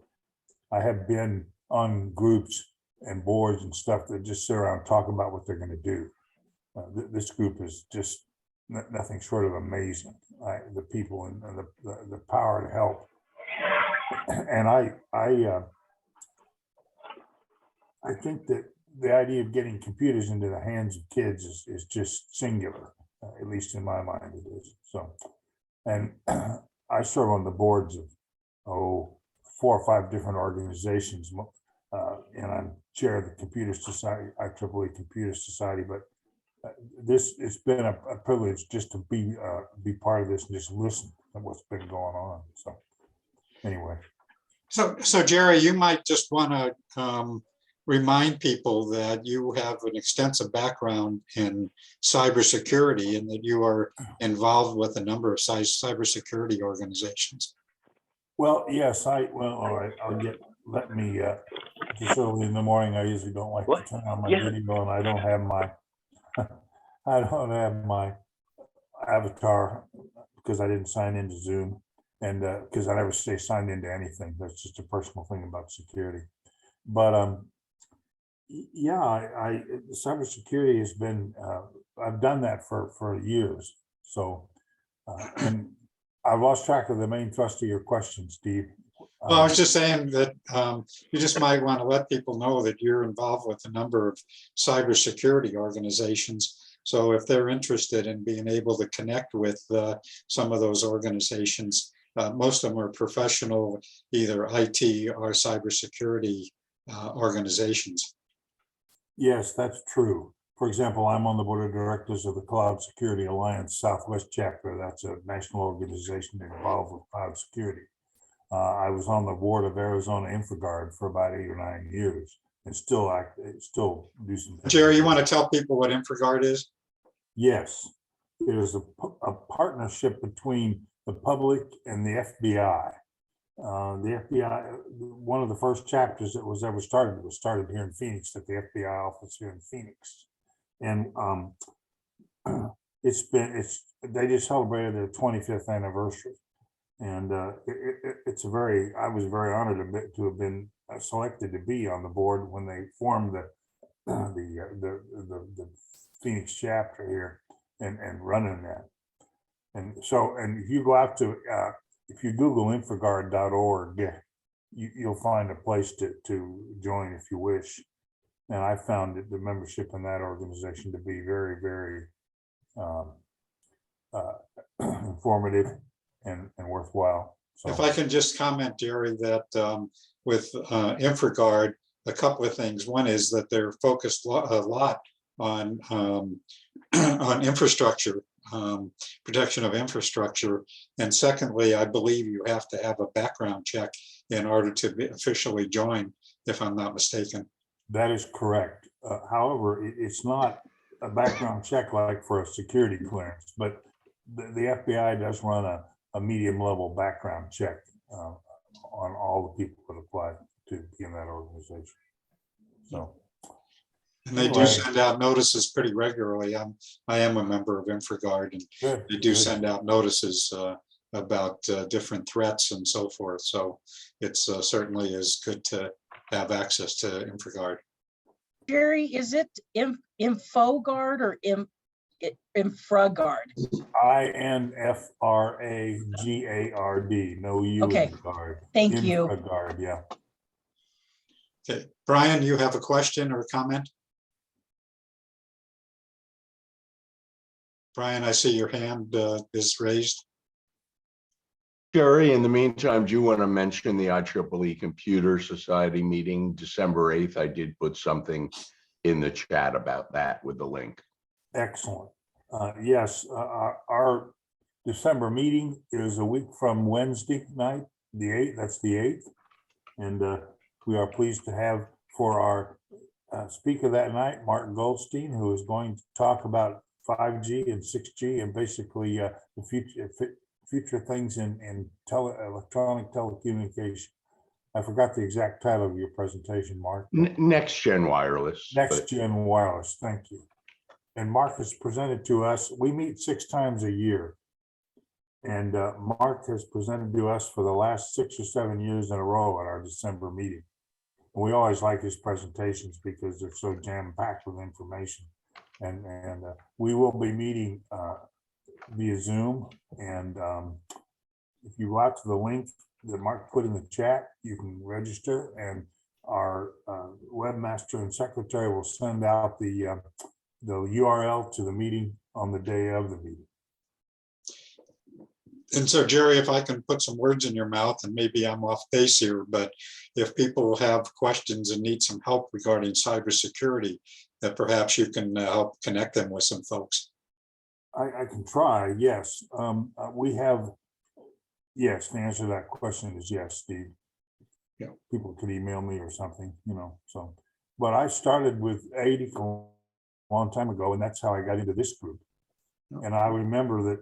I have been on groups and boards and stuff that just sit around and talk about what they're going to do. This group is just nothing short of amazing. The people and the power to help. And I think that the idea of getting computers into the hands of kids is just singular, at least in my mind it is. So, and I serve on the boards of 4 or 5 different organizations, and I'm chair of the Computer Society, IEEE Computer Society. But it's been a privilege just to be part of this and just listen to what's been going on. So, anyway. So Jerry, you might just want to remind people that you have an extensive background in cybersecurity and that you are involved with a number of cybersecurity organizations. Well, yes, all right, let me, this early in the morning, I usually don't like to turn on my video, and I don't have my, I don't have my avatar because I didn't sign into Zoom, and because I never stay signed into anything. That's just a personal thing about security. But yeah, I cybersecurity has been, I've done that for years. So, and I've lost track of the main thrust of your question, Steve. Well, I was just saying that you just might want to let people know that you're involved with a number of cybersecurity organizations. So if they're interested in being able to connect with some of those organizations, most of them are professional, either IT or cybersecurity organizations. Yes, that's true. For example, I'm on the board of directors of the Cloud Security Alliance Southwest chapter. That's a national organization involved with cloud security. I was on the board of Arizona InfraGard for about 8 or 9 years, and still do some things. Jerry, you want to tell people what InfraGard is? Yes, it is a partnership between the public and the FBI. The FBI, one of the first chapters that was ever started was started here in Phoenix at the FBI office here in Phoenix, and they just celebrated their 25th anniversary, and it's I was very honored to have been selected to be on the board when they formed the Phoenix chapter here and running that. And so, and if you go out to if you Google infragard.org, you'll find a place to join if you wish. And I found the membership in that organization to be very, very informative and worthwhile. So, if I can just comment, Jerry, that with InfraGard, a couple of things. One is that they're focused a lot on infrastructure, protection of infrastructure. And secondly, I believe you have to have a background check in order to officially join, if I'm not mistaken. that is correct. However, it's not a background check like for a security clearance, but the FBI does run a medium level background check on all the people that apply to be in that organization. So. And they do send out notices pretty regularly. I am a member of InfraGard, and they do send out notices about different threats and so forth. So it's certainly is good to have access to InfraGard. Jerry, is it InfoGuard or InfraGard? INFRAGARD, no U in Okay. guard. Thank you. InfraGard, yeah. Okay, Brian, you have a question or comment? Brian, I see your hand is raised. Jerry, in the meantime, do you want to mention the IEEE Computer Society meeting December 8th? I did put something in the chat about that with the link. Excellent. Yes, our December meeting is a week from Wednesday night, the 8th, that's the 8th. And we are pleased to have for our speaker that night, Martin Goldstein, who is going to talk about 5G and 6G and basically the future things in electronic telecommunication. I forgot the exact title of your presentation, Mark. Next Gen Wireless. Next Gen Wireless, thank you. And Mark has presented to us, we meet 6 times a year. And Mark has presented to us for the last 6 or 7 years in a row at our December meeting. And we always like his presentations because they're so jam-packed with information. And we will be meeting via Zoom. And if you go out to the link that Mark put in the chat, you can register, and our webmaster and secretary will send out the URL to the meeting on the day of the meeting. And so, Jerry, if I can put some words in your mouth, and maybe I'm off base here, but if people have questions and need some help regarding cybersecurity, that perhaps you can help connect them with some folks. I can try, yes. We have, yes, the answer to that question is yes, Steve. Yeah. People could email me or something, so but I started with ADIC a long time ago, and that's how I got into this group. And I remember that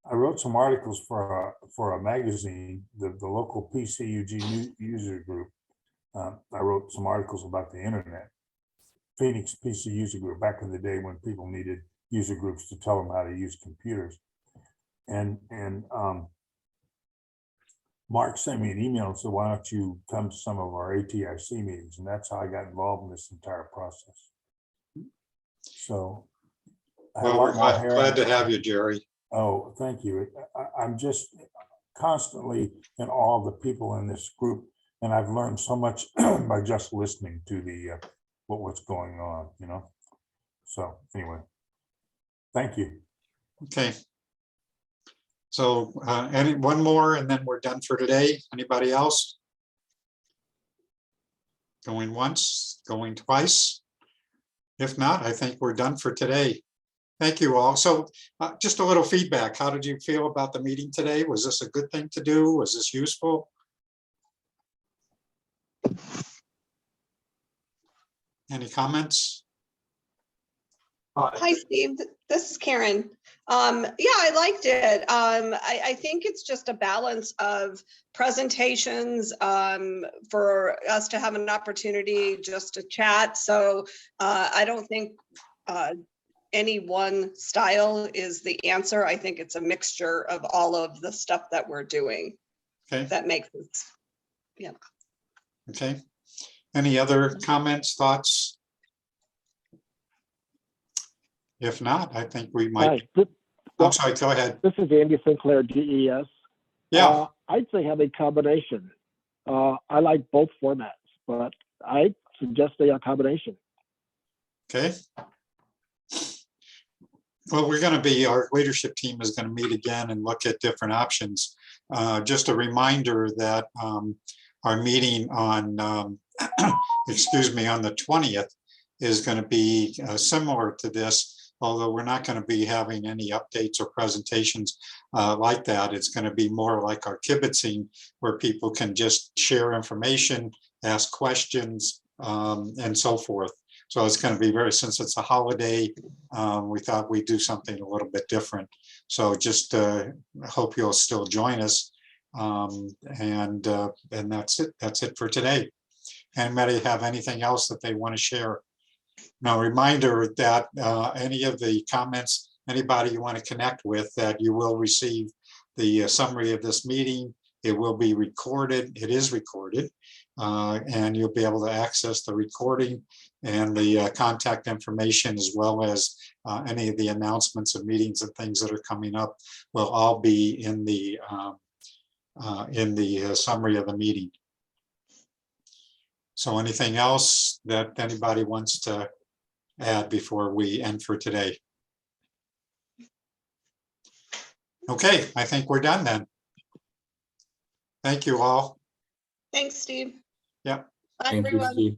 I wrote some articles for a magazine, the local PCUG user group. I wrote some articles about the internet, Phoenix PC user group, back in the day when people needed user groups to tell them how to use computers. And Mark sent me an email and said, why don't you come to some of our ATIC meetings? And that's how I got involved in this entire process. So. I have a Well, we're lot more glad to hair. have you, Jerry. Oh, thank you. I'm just constantly in awe of the people in this group, and I've learned so much by just listening to the what's going on, you know. So anyway, thank you. Okay. So one more and then we're done for today. Anybody else? Going once, going twice? If not, I think we're done for today. Thank you all. So just a little feedback. How did you feel about the meeting today? Was this a good thing to do? Was this useful? Any comments? Hi, Steve. This is Karen. Yeah, I liked it. I think it's just a balance of presentations for us to have an opportunity just to chat. So I don't think any one style is the answer. I think it's a mixture of all of the stuff that we're doing. Okay. That makes it, yeah. Okay. Any other comments, thoughts? If not, I think we might. I'm sorry, go ahead. This is Andy Sinclair, DES. Yeah. I'd say have a combination. I like both formats, but I suggest a combination. Okay. Well, our leadership team is going to meet again and look at different options. Just a reminder that our meeting on, excuse me, on the 20th is going to be similar to this, although we're not going to be having any updates or presentations like that. It's going to be more like our kibitzing, where people can just share information, ask questions, and so forth. So it's going to be since it's a holiday, we thought we'd do something a little bit different. So just hope you'll still join us. And that's it. That's it for today. Anybody have anything else that they want to share? Now, reminder that any of the comments, anybody you want to connect with, that you will receive the summary of this meeting. It will be recorded. It is recorded. And you'll be able to access the recording and the contact information, as well as any of the announcements of meetings and things that are coming up, will all be in the summary of the meeting. So anything else that anybody wants to add before we end for today? Okay, I think we're done then. Thank you all. Thanks, Steve. Yep. Bye, Thank you, everyone. Steve.